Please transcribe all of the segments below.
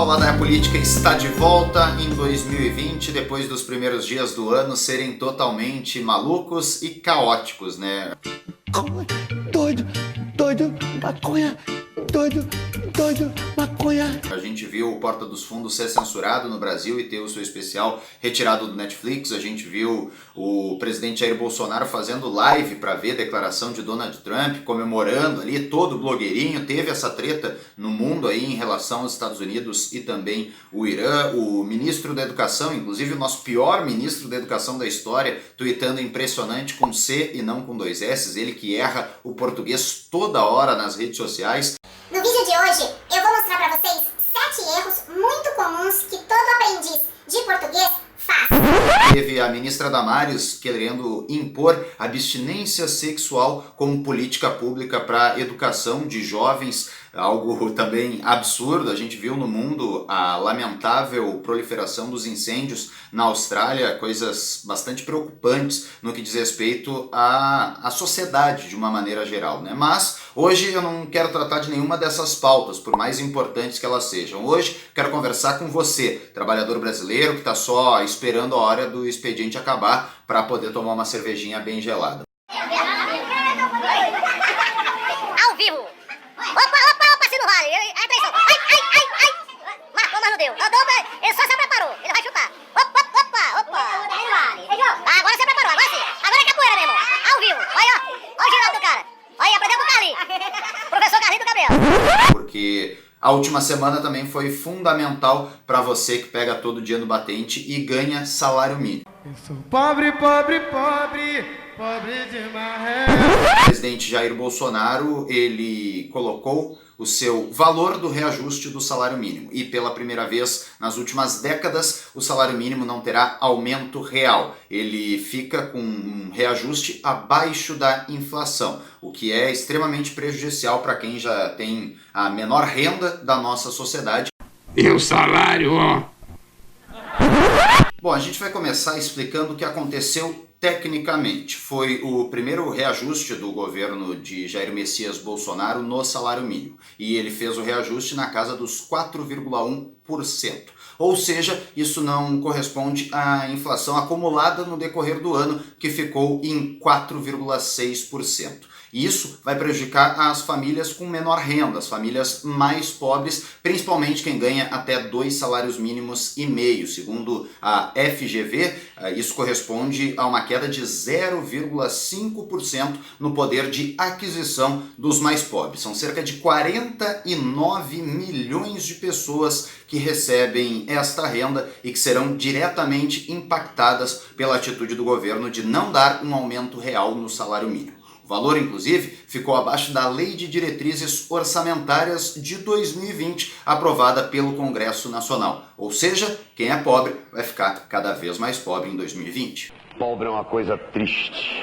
pessoal, Ladaia Política está de volta em 2020, depois dos primeiros dias do ano serem totalmente malucos e caóticos, né? Doido, maconha, doido, maconha. A gente viu o Porta dos Fundos ser censurado no Brasil e ter o seu especial retirado do Netflix. A gente viu o presidente Jair Bolsonaro fazendo live para ver a declaração de Donald Trump, comemorando ali, todo blogueirinho. Teve essa treta no mundo aí em relação aos Estados Unidos e também o Irã. O ministro da Educação, inclusive o nosso pior ministro da Educação da história, tuitando impressionante com C e não com dois S. Ele que erra o português toda hora nas redes sociais. No vídeo de hoje, eu vou mostrar pra vocês 7 erros muito comuns que todo aprendiz de português faz. Teve a ministra Damares querendo impor abstinência sexual como política pública para a educação de jovens, algo também absurdo. A gente viu no mundo a lamentável proliferação dos incêndios na Austrália, coisas bastante preocupantes no que diz respeito à sociedade de uma maneira geral, né? Mas hoje eu não quero tratar de nenhuma dessas pautas, por mais importantes que elas sejam. Hoje quero conversar com você, trabalhador brasileiro que está só esperando a hora do expediente acabar para poder tomar uma cervejinha bem gelada. Ao vivo! Opa, se não vale! Atenção! Ai! Marcou, mas não deu! Ele só se preparou, ele vai chutar! Opa! Agora se preparou, agora sim! Agora é capoeira, meu irmão! Ao vivo! Olha o girado do cara! Olha, aprendeu com o Carlinhos! Professor Carlinhos do Gabriel! Porque a última semana também foi fundamental para você que pega todo dia no batente e ganha salário mínimo. Eu sou pobre demais. O presidente Jair Bolsonaro, ele colocou o seu valor do reajuste do salário mínimo. E pela primeira vez nas últimas décadas, o salário mínimo não terá aumento real. Ele fica com um reajuste abaixo da inflação, o que é extremamente prejudicial para quem já tem a menor renda da nossa sociedade. E o salário, ó. Bom, a gente vai começar explicando o que aconteceu tecnicamente. Foi o primeiro reajuste do governo de Jair Messias Bolsonaro no salário mínimo. E ele fez o reajuste na casa dos 4,1%. Ou seja, isso não corresponde à inflação acumulada no decorrer do ano, que ficou em 4,6%. Isso vai prejudicar as famílias com menor renda, as famílias mais pobres, principalmente quem ganha até 2 salários mínimos e meio. Segundo a FGV, isso corresponde a uma queda de 0,5% no poder de aquisição dos mais pobres. São cerca de 49 milhões de pessoas que recebem esta renda e que serão diretamente impactadas pela atitude do governo de não dar um aumento real no salário mínimo. O valor, inclusive, ficou abaixo da Lei de Diretrizes Orçamentárias de 2020, aprovada pelo Congresso Nacional. Ou seja, quem é pobre vai ficar cada vez mais pobre em 2020. Pobre é uma coisa triste.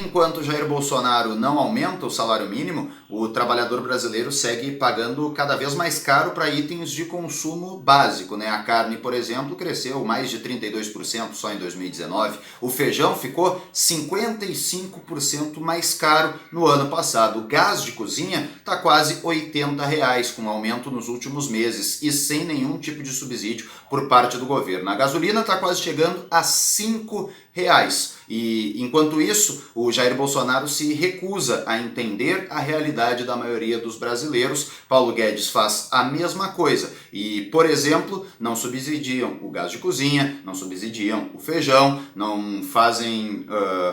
Enquanto Jair Bolsonaro não aumenta o salário mínimo, o trabalhador brasileiro segue pagando cada vez mais caro para itens de consumo básico, né? A carne, por exemplo, cresceu mais de 32% só em 2019. O feijão ficou 55% mais caro no ano passado. O gás de cozinha está quase R$80, com aumento nos últimos meses e sem nenhum tipo de subsídio por parte do governo. A gasolina está quase chegando a R$5. E enquanto isso, o Jair Bolsonaro se recusa a entender a realidade da maioria dos brasileiros. Paulo Guedes faz a mesma coisa e, por exemplo, não subsidiam o gás de cozinha, não subsidiam o feijão, não fazem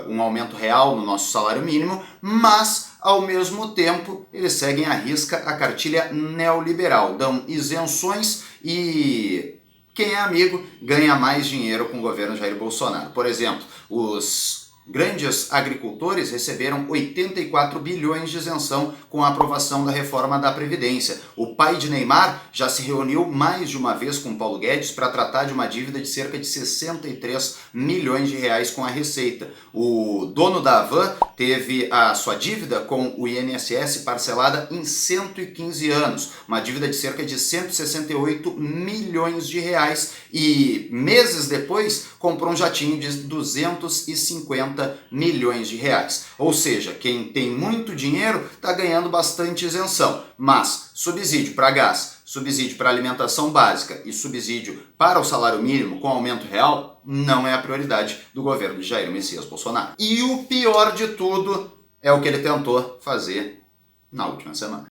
um aumento real no nosso salário mínimo, mas ao mesmo tempo eles seguem à risca a cartilha neoliberal, dão isenções e quem é amigo ganha mais dinheiro com o governo Jair Bolsonaro. Por exemplo, os grandes agricultores receberam 84 bilhões de isenção com a aprovação da reforma da Previdência. O pai de Neymar já se reuniu mais de uma vez com Paulo Guedes para tratar de uma dívida de cerca de 63 milhões de reais com a Receita. O dono da Havan teve a sua dívida com o INSS parcelada em 115 anos, uma dívida de cerca de 168 milhões de reais e meses depois comprou um jatinho de 250 milhões de reais. Ou seja, quem tem muito dinheiro está ganhando bastante isenção, mas subsídio para gás, subsídio para alimentação básica e subsídio para o salário mínimo com aumento real não é a prioridade do governo de Jair Messias Bolsonaro. E o pior de tudo é o que ele tentou fazer na última semana.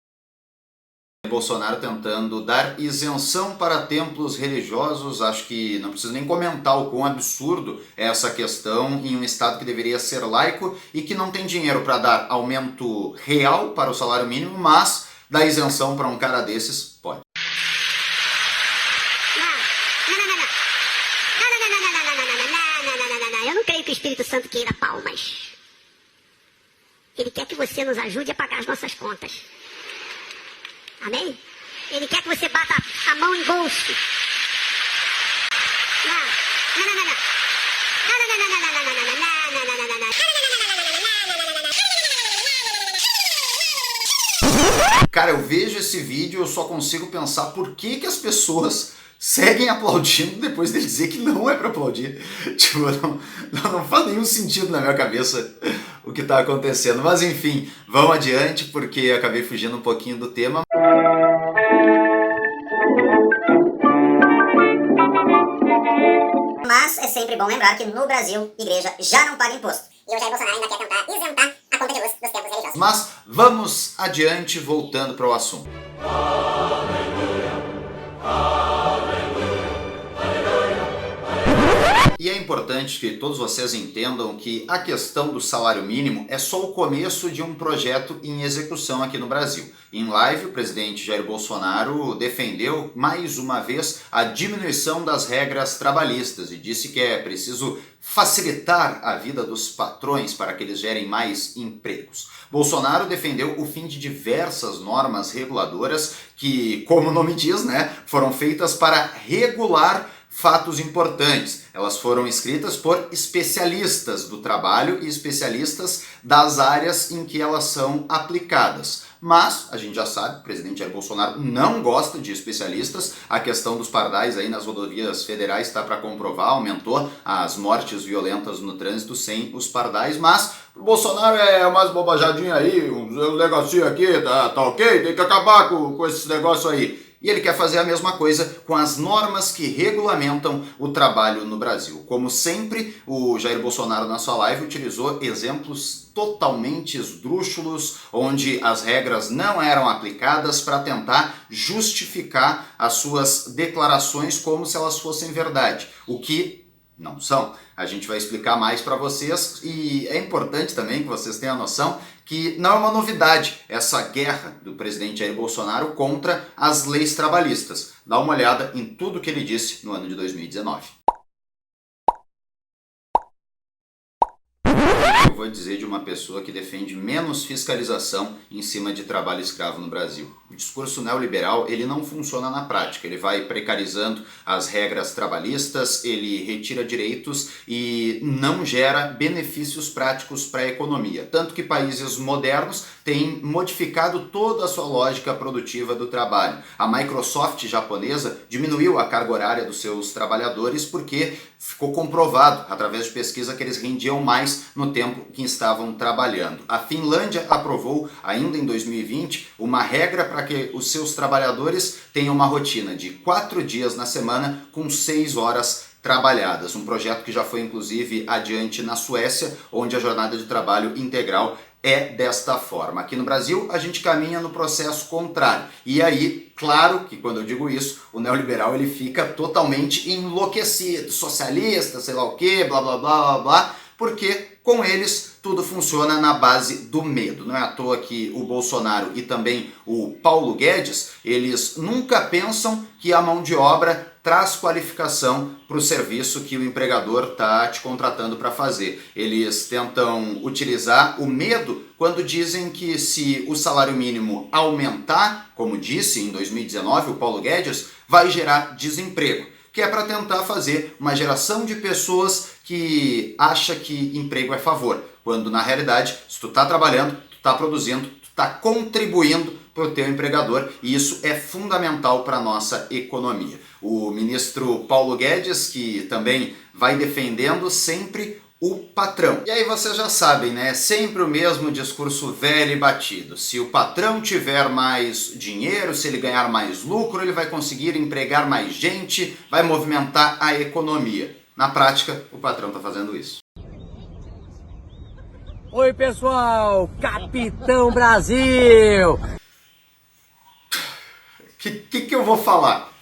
Bolsonaro tentando dar isenção para templos religiosos. Acho que não preciso nem comentar o quão absurdo é essa questão em um estado que deveria ser laico e que não tem dinheiro para dar aumento real para o salário mínimo, mas dar isenção para um cara desses pode. Eu não creio que o Espírito Santo queira palmas. Ele quer que você nos ajude a pagar as nossas contas. Amém? Ele quer que você bata a mão em bolso. Cara, eu vejo esse vídeo e eu só consigo pensar por que as pessoas seguem aplaudindo depois dele dizer que não é pra aplaudir. Tipo, não faz nenhum sentido na minha cabeça o que tá acontecendo. Mas enfim, vamos adiante porque acabei fugindo um pouquinho do tema. Mas é sempre bom lembrar que no Brasil, igreja já não paga imposto. E o Jair Bolsonaro ainda quer tentar isentar a conta de luz dos templos religiosos. Mas vamos adiante, voltando para o assunto. E é importante que todos vocês entendam que a questão do salário mínimo é só o começo de um projeto em execução aqui no Brasil. Em live, o presidente Jair Bolsonaro defendeu mais uma vez a diminuição das regras trabalhistas e disse que é preciso facilitar a vida dos patrões para que eles gerem mais empregos. Bolsonaro defendeu o fim de diversas normas reguladoras que, como o nome diz, foram feitas para regular fatos importantes. Elas foram escritas por especialistas do trabalho e especialistas das áreas em que elas são aplicadas. Mas, a gente já sabe, o presidente Jair Bolsonaro não gosta de especialistas. A questão dos pardais aí nas rodovias federais está para comprovar, aumentou as mortes violentas no trânsito sem os pardais, mas o Bolsonaro é umas bobajadinhas aí, um negocinho aqui, tá ok? Tem que acabar com esses negócios aí. E ele quer fazer a mesma coisa com as normas que regulamentam o trabalho no Brasil. Como sempre, o Jair Bolsonaro na sua live utilizou exemplos totalmente esdrúxulos, onde as regras não eram aplicadas para tentar justificar as suas declarações como se elas fossem verdade, o que não são. A gente vai explicar mais para vocês e é importante também que vocês tenham a noção que não é uma novidade essa guerra do presidente Jair Bolsonaro contra as leis trabalhistas. Dá uma olhada em tudo que ele disse no ano de 2019. Eu vou dizer de uma pessoa que defende menos fiscalização em cima de trabalho escravo no Brasil. O discurso neoliberal, ele não funciona na prática. Ele vai precarizando as regras trabalhistas, ele retira direitos e não gera benefícios práticos para a economia. Tanto que países modernos têm modificado toda a sua lógica produtiva do trabalho. A Microsoft japonesa diminuiu a carga horária dos seus trabalhadores porque ficou comprovado, através de pesquisa, que eles rendiam mais no tempo que estavam trabalhando. A Finlândia aprovou, ainda em 2020, uma regra para que os seus trabalhadores tenham uma rotina de 4 dias na semana com 6 horas trabalhadas. Um projeto que já foi, inclusive, adiante na Suécia, onde a jornada de trabalho integral é desta forma. Aqui no Brasil, a gente caminha no processo contrário. E aí, claro que quando eu digo isso, o neoliberal ele fica totalmente enlouquecido, socialista, sei lá o quê, blá blá blá blá blá, porque com eles tudo funciona na base do medo. Não é à toa que o Bolsonaro e também o Paulo Guedes, eles nunca pensam que a mão de obra traz qualificação para o serviço que o empregador está te contratando para fazer. Eles tentam utilizar o medo quando dizem que se o salário mínimo aumentar, como disse em 2019 o Paulo Guedes, vai gerar desemprego, que é para tentar fazer uma geração de pessoas que acha que emprego é favor, quando na realidade, se tu está trabalhando, tu está produzindo, tu está contribuindo para o teu empregador e isso é fundamental para a nossa economia. O ministro Paulo Guedes, que também vai defendendo sempre o patrão. E aí vocês já sabem, né? É sempre o mesmo discurso velho e batido. Se o patrão tiver mais dinheiro, se ele ganhar mais lucro, ele vai conseguir empregar mais gente, vai movimentar a economia. Na prática, o patrão está fazendo isso. Oi, pessoal! Capitão Brasil! Que eu vou falar?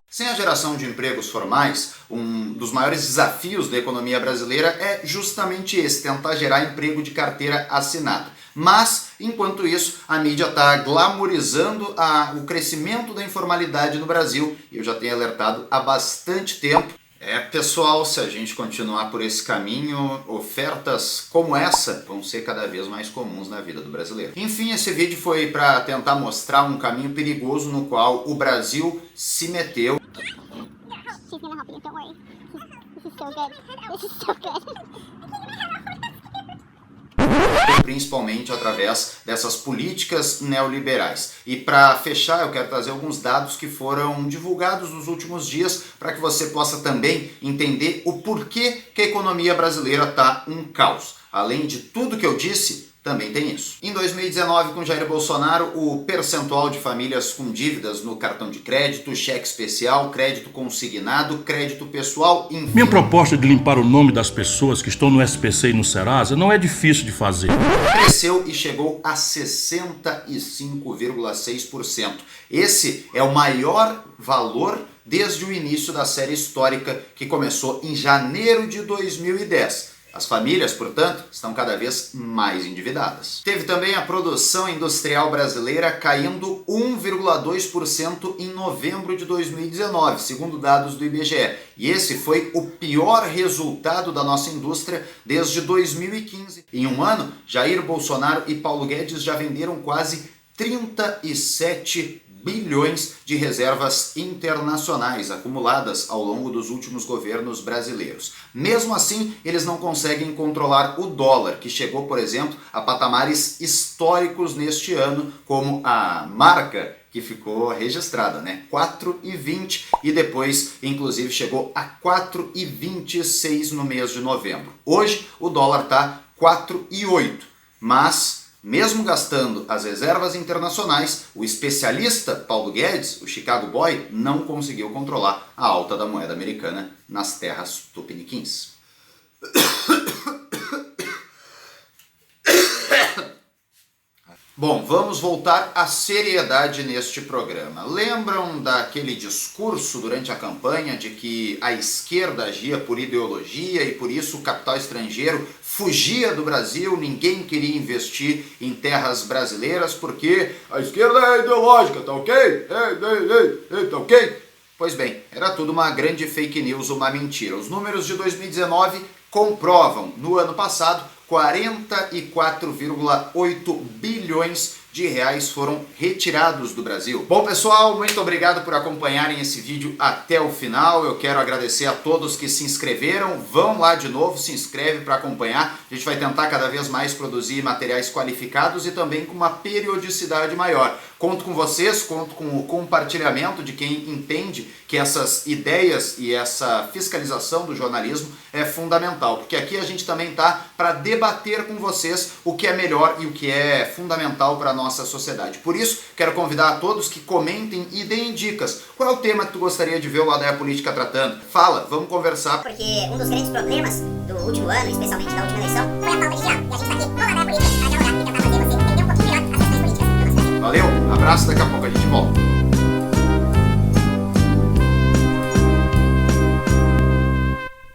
Sem a geração de empregos formais, um dos maiores desafios da economia brasileira é justamente esse, tentar gerar emprego de carteira assinada. Mas, enquanto isso, a mídia está glamorizando o crescimento da informalidade no Brasil, e eu já tenho alertado há bastante tempo. Pessoal, se a gente continuar por esse caminho, ofertas como essa vão ser cada vez mais comuns na vida do brasileiro. Enfim, esse vídeo foi para tentar mostrar um caminho perigoso no qual o Brasil se meteu. Principalmente através dessas políticas neoliberais. E para fechar, eu quero trazer alguns dados que foram divulgados nos últimos dias para que você possa também entender o porquê que a economia brasileira está um caos. Além de tudo que eu disse, também tem isso. Em 2019, com Jair Bolsonaro, o percentual de famílias com dívidas no cartão de crédito, cheque especial, crédito consignado, crédito pessoal, enfim... Minha proposta de limpar o nome das pessoas que estão no SPC e no Serasa não é difícil de fazer. Cresceu e chegou a 65,6%. Esse é o maior valor desde o início da série histórica que começou em janeiro de 2010. As famílias, portanto, estão cada vez mais endividadas. Teve também a produção industrial brasileira caindo 1,2% em novembro de 2019, segundo dados do IBGE. E esse foi o pior resultado da nossa indústria desde 2015. Em um ano, Jair Bolsonaro e Paulo Guedes já venderam quase 37 bilhões de reservas internacionais acumuladas ao longo dos últimos governos brasileiros. Mesmo assim, eles não conseguem controlar o dólar, que chegou, por exemplo, a patamares históricos neste ano, como a marca que ficou registrada, né? 4,20 e depois, inclusive, chegou a 4,26 no mês de novembro. Hoje, o dólar está 4,8, mas... mesmo gastando as reservas internacionais, o especialista Paulo Guedes, o Chicago Boy, não conseguiu controlar a alta da moeda americana nas terras tupiniquins. Bom, vamos voltar à seriedade neste programa. Lembram daquele discurso durante a campanha de que a esquerda agia por ideologia e por isso o capital estrangeiro fugia do Brasil, ninguém queria investir em terras brasileiras porque a esquerda é ideológica, tá ok? Tá ok? Pois bem, era tudo uma grande fake news, uma mentira. Os números de 2019 comprovam, no ano passado, 44,8 bilhões de reais foram retirados do Brasil. Bom, pessoal, muito obrigado por acompanharem esse vídeo até o final. Eu quero agradecer a todos que se inscreveram. Vão lá de novo, se inscreve para acompanhar. A gente vai tentar cada vez mais produzir materiais qualificados e também com uma periodicidade maior. Conto com vocês, conto com o compartilhamento de quem entende que essas ideias e essa fiscalização do jornalismo é fundamental, porque aqui a gente também está para debater com vocês o que é melhor e o que é fundamental para a nossa sociedade. Por isso, quero convidar a todos que comentem e deem dicas. Qual é o tema que tu gostaria de ver o Ladaia Política tratando? Fala, vamos conversar. Porque um dos grandes problemas do último ano, especialmente da última eleição, foi a falta de diálogo. E a gente tá aqui no Ladaia Política para dialogar e tentar fazer você entender um pouquinho melhor as questões políticas. Valeu, abraço, daqui a pouco a gente volta.